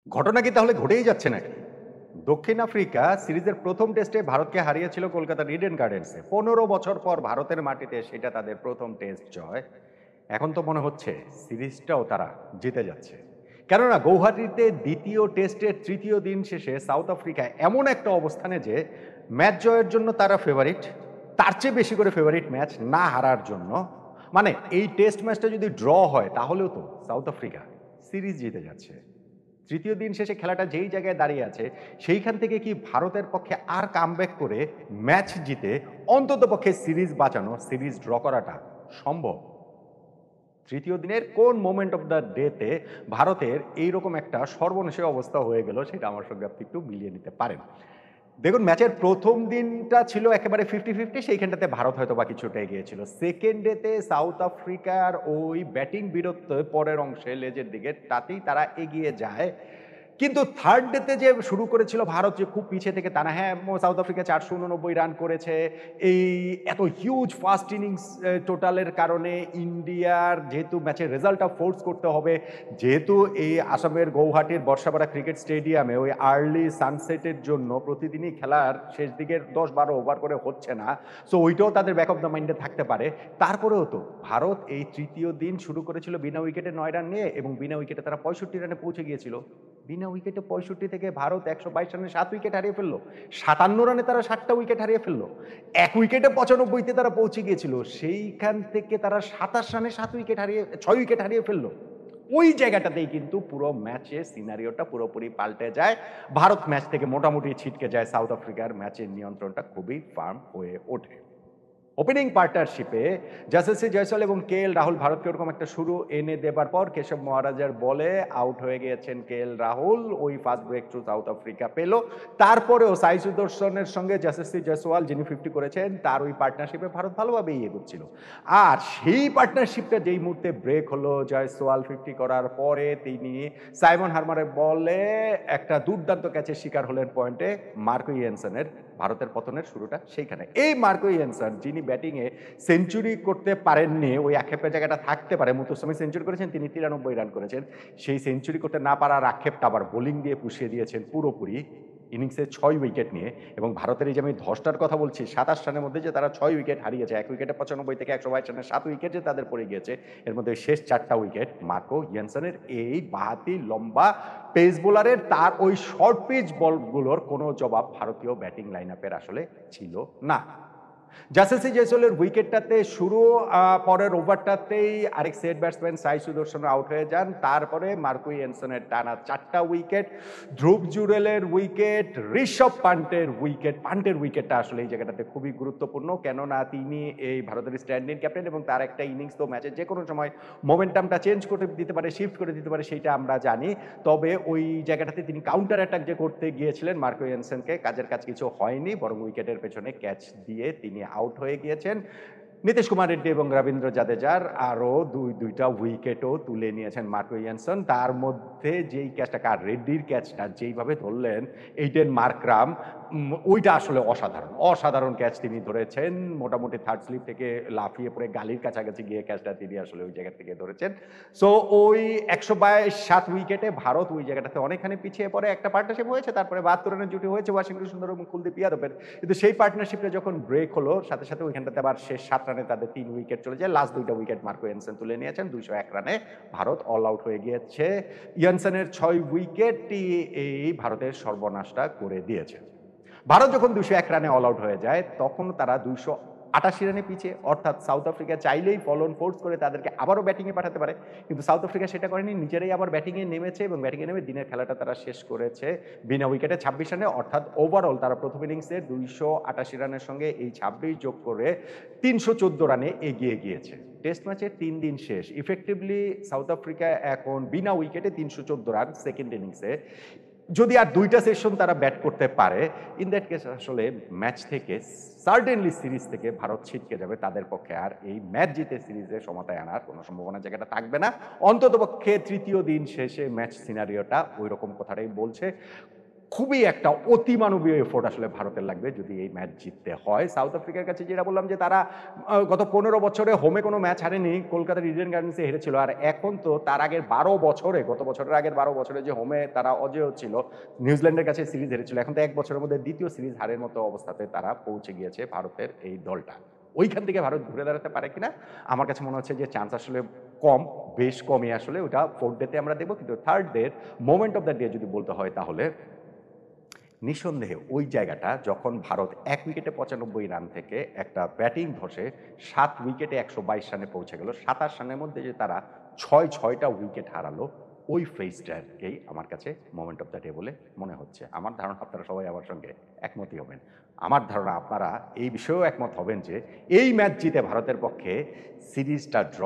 ঘটনা কি তাহলে ঘটেই যাচ্ছে নাকি? দক্ষিণ আফ্রিকা সিরিজের প্রথম টেস্টে ভারতকে হারিয়েছিল কলকাতার ইডেন গার্ডেন্সে। ১৫ বছর পর ভারতের মাটিতে সেটা তাদের প্রথম টেস্ট জয়। এখন তো মনে হচ্ছে সিরিজটাও তারা জিতে যাচ্ছে। কেননা গৌহাটিতে দ্বিতীয় টেস্টের তৃতীয় দিন শেষে সাউথ আফ্রিকা এমন একটা অবস্থানে যে ম্যাচ জয়ের জন্য তারা ফেভারিট, তার চেয়ে বেশি করে ফেভারিট ম্যাচ না হারার জন্য। মানে এই টেস্ট ম্যাচটা যদি ড্র হয় তাহলেও তো সাউথ আফ্রিকা সিরিজ জিতে যাচ্ছে। তৃতীয় দিন শেষে খেলাটা যেই জায়গায় দাঁড়িয়ে আছে, সেইখান থেকে কি ভারতের পক্ষে আর কামব্যাক করে ম্যাচ জিতে অন্ততপক্ষে সিরিজ বাঁচানো, সিরিজ ড্র করাটা সম্ভব? তৃতীয় দিনের কোন মোমেন্ট অফ দ্য ডেতে ভারতের এইরকম একটা সর্বনেশে অবস্থা হয়ে গেল সেটা আমার সঙ্গে আপনি একটু মিলিয়ে নিতে পারেন। দেখুন, ম্যাচের প্রথম দিনটা ছিল একেবারে 50-50, সেইখানটাতে ভারত হয়তো বা কিছুটা এগিয়েছিল। সেকেন্ড ডেতে সাউথ আফ্রিকার ওই ব্যাটিং বীরত্ব পরের অংশে লেজের দিকে তাতেই তারা এগিয়ে যায়। কিন্তু থার্ড ডেতে যে শুরু করেছিল ভারত যে খুব পিছিয়ে থেকে তা না। হ্যাঁ, সাউথ আফ্রিকা ৪৮৯ রান করেছে। এই এত হিউজ ফার্স্ট ইনিংস টোটালের কারণে ইন্ডিয়ার যেহেতু ম্যাচের রেজাল্টটা ফোর্স করতে হবে, যেহেতু এই আসামের গৌহাটির বর্ষাপাড়া ক্রিকেট স্টেডিয়ামে ওই আর্লি সানসেটের জন্য প্রতিদিনই খেলার শেষ দিকের ১০-১২ ওভার করে হচ্ছে না। সো ওইটাও তাদের ব্যাক অফ দ্য মাইন্ডে থাকতে পারে। তারপরেও তো ভারত এই তৃতীয় দিন শুরু করেছিল বিনা উইকেটে ৯ রান নিয়ে এবং বিনা উইকেটে তারা ৬৫ রানে পৌঁছে গিয়েছিল। বিনা উইকেটে ৬৫ থেকে ভারত ১২২ রানে ৭ উইকেট হারিয়ে ফেললো। ৫৭ রানে তারা ৭টা উইকেট হারিয়ে ফেললো। ১ উইকেটে ৯৫ তে তারা পৌঁছে গিয়েছিল। সেইখান থেকে তারা ২৭ রানে ৭ উইকেট হারিয়ে ৬ উইকেট হারিয়ে ফেললো। ওই জায়গাটাতেই কিন্তু পুরো ম্যাচের সিনারিওটা পুরোপুরি পাল্টে যায়। ভারত ম্যাচ থেকে মোটামুটি ছিটকে যায়। সাউথ আফ্রিকার ম্যাচের নিয়ন্ত্রণটা খুবই ফার্ম হয়ে ওঠে। ওপেনিং পার্টনারশিপে যশস্বী জয়সওয়াল এবং কেএল রাহুল ভারতকে ওরকম একটা শুরু এনে দেবার পর কেশব মহারাজের বলে আউট হয়ে গিয়েছেন কেএল রাহুল। ওই first breakthrough South Africa পেল। তারপরেও সাই সুদর্শনের সঙ্গে যশস্বী জয়সওয়াল যিনি 50 করেছেন তার ওই পার্টনারশিপে ভারত ভালোভাবেই এগোচ্ছিল। আর সেই পার্টনারশিপটা যেই মুহূর্তে ব্রেক হলো, জয়সওয়াল 50 করার পরে তিনি সাইমন হার্মারের বলে একটা দুর্দান্ত ক্যাচের শিকার হলেন পয়েন্টে মার্কো ইয়েনসনের। ভারতের পতনের শুরুটা সেইখানে। এই মার্কো ইয়েনসন যিনি ব্যাটিংয়ে সেঞ্চুরি করতে পারেননি, ওই আক্ষেপের জায়গাটা থাকতে পারে। মুতুসামি সেঞ্চুরি করেছেন, তিনি ৯৩ রান করেছেন। সেই সেঞ্চুরি করতে না পারার আক্ষেপটা আবার বোলিং দিয়ে পুষিয়ে দিয়েছেন পুরোপুরি ইনিংসে ৬ উইকেট নিয়ে। এবং ভারতের এই যে আমি ধসটার কথা বলছি, ২৭ রানের মধ্যে যে তারা ৬ উইকেট হারিয়েছে, ১ উইকেটে ৯৫ থেকে ১২২ রানে ৭ উইকেট যে তাদের পড়ে গিয়েছে, এর মধ্যে শেষ ৪টা উইকেট মার্কো ইয়েনসনের। এই বাহাতি লম্বা পেস বোলারের তার ওই শর্ট পিচ বলগুলোর কোনো জবাব ভারতীয় ব্যাটিং লাইন আপের আসলে ছিল না। যশস্বী জয়সওয়ালের উইকেটটাতে শুরু, পরের ওভারটাতেই আরেক সেট ব্যাটসম্যান সাই সুদর্শন আউট হয়ে যান। তারপরে মার্কো ইয়েনসনের টানা ৪টা উইকেট, ধ্রুব জুরেলের উইকেট, ঋষভ পান্টের উইকেট। পান্টের উইকেটটা আসলে এই জায়গাটাতে খুবই গুরুত্বপূর্ণ, কেননা তিনি এই ভারতের স্ট্যান্ডিং ক্যাপ্টেন এবং তার একটা ইনিংস তো ম্যাচের যে কোনো সময় মোমেন্টামটা চেঞ্জ করে দিতে পারে, শিফট করে দিতে পারে, সেইটা আমরা জানি। তবে ওই জায়গাটাতে তিনি কাউন্টার অ্যাটাক যে করতে গিয়েছিলেন মার্কো ইয়েনসনকে, কাজের কাজ কিছু হয়নি, বরং উইকেটের পেছনে ক্যাচ দিয়ে তিনি আউট হয়ে গিয়েছেন। নীতিশ কুমার রেড্ডি এবং রবীন্দ্র জাদেজার আরও দুইটা উইকেটও তুলে নিয়েছেন মার্কো ইয়েনসন। তার মধ্যে যেই ক্যাচটা, রেড্ডির ক্যাচটা যেইভাবে ধরলেন এইডেন মার্করাম, ওইটা আসলে অসাধারণ ক্যাচ তিনি ধরেছেন। মোটামুটি থার্ড স্লিপ থেকে লাফিয়ে পড়ে গালির কাছাকাছি গিয়ে ক্যাচটা তিনি আসলে ওই জায়গা থেকে ধরেছেন। সো ওই ১২২ উইকেটে ভারত ওই জায়গাটাতে অনেকখানি পিছিয়ে পড়ে। একটা পার্টনারশিপ হয়েছে, তারপরে ৭২ রানের জুটি হয়েছে ওয়াশিংটন সুন্দর এবং কুলদীপ যাদবের। কিন্তু সেই পার্টনারশিপটা যখন ব্রেক হলো, সাথে সাথে ওইখানটাতে আবার শেষ ৭ রানে তাদের ৩ উইকেট চলে যায়। লাস্ট ২টা উইকেট মার্কো ইয়েনসন তুলে নিয়েছেন। ২০১ রানে ভারত অল আউট হয়ে গিয়েছে। ইয়েনসনের ৬ উইকেটটি এই ভারতের সর্বনাশটা করে দিয়েছে। ভারত যখন ২০১ রানে অল আউট হয়ে যায়, তখন তারা ২৮৮ রানে পিছিয়ে। অর্থাৎ সাউথ আফ্রিকা চাইলেই ফলোন ফোর্স করে তাদেরকে আবারও ব্যাটিংয়ে পাঠাতে পারে, কিন্তু সাউথ আফ্রিকা সেটা করেনি। নিজেরাই আবার ব্যাটিংয়ে নেমেছে এবং ব্যাটিংয়ে নেমে দিনের খেলাটা তারা শেষ করেছে বিনা উইকেটে ২৬ রানে। অর্থাৎ ওভারঅল তারা প্রথম ইনিংসে ২৮৮ রানের সঙ্গে এই ২৬ যোগ করে ৩১৪ রানে এগিয়ে গিয়েছে। টেস্ট ম্যাচের ৩ দিন শেষ। ইফেক্টিভলি সাউথ আফ্রিকা এখন বিনা উইকেটে ৩১৪ রান সেকেন্ড ইনিংসে। যদি আর ২টা সেশন তারা ব্যাট করতে পারে, ইন দ্যাট কেস আসলে ম্যাচ থেকে সার্টেনলি সিরিজ থেকে ভারত ছিটকে যাবে। তাদের পক্ষে আর এই ম্যাচ জিতে সিরিজে সমতায় আনার কোনো সম্ভাবনা জায়গাটা থাকবে না। অন্ততপক্ষে তৃতীয় দিন শেষে ম্যাচ সিনারিওটা ওই রকম কথাটাই বলছে। খুবই একটা অতিমানবীয় এফোর্ট আসলে ভারতের লাগবে যদি এই ম্যাচ জিততে হয়। সাউথ আফ্রিকার কাছে যেটা বললাম যে তারা গত ১৫ বছরে হোমে কোনো ম্যাচ হারেনি। কলকাতার ইডেন গার্ডেন্সে হেরেছিল। আর এখন তো তার আগের ১২ বছরে, গত বছরের আগের ১২ বছরে যে হোমে তারা অজেয় ছিল, নিউজিল্যান্ডের কাছে সিরিজ হেরেছিল। এখন তো ১ বছরের মধ্যে ২য় সিরিজ হারের মতো অবস্থাতে তারা পৌঁছে গিয়েছে ভারতের এই দলটা। ওইখান থেকে ভারত ঘুরে দাঁড়াতে পারে কিনা? আমার কাছে মনে হচ্ছে যে চান্স আসলে কম, বেশ কমই আসলে। ওটা 4th ডে তে আমরা দেখব। কিন্তু 3rd day moment of the day যদি বলতে হয় তাহলে নিঃসন্দেহে ওই জায়গাটা যখন ভারত ১ উইকেটে ৯৫ রান থেকে একটা ব্যাটিং ধসে ৭ উইকেটে ১২২ রানে পৌঁছে গেল। ২৭ রানের মধ্যে যে তারা ৬টা উইকেট হারালো, ওই ফেজটাকেই আমার কাছে মোমেন্ট অফ দ্য ডে বলে মনে হচ্ছে। আমার ধারণা আপনারা সবাই আমার সঙ্গে একমতই হবেন। আমার ধারণা আপনারা এই বিষয়েও একমত হবেন যে এই ম্যাচ জিতে ভারতের পক্ষে সিরিজটা ড্র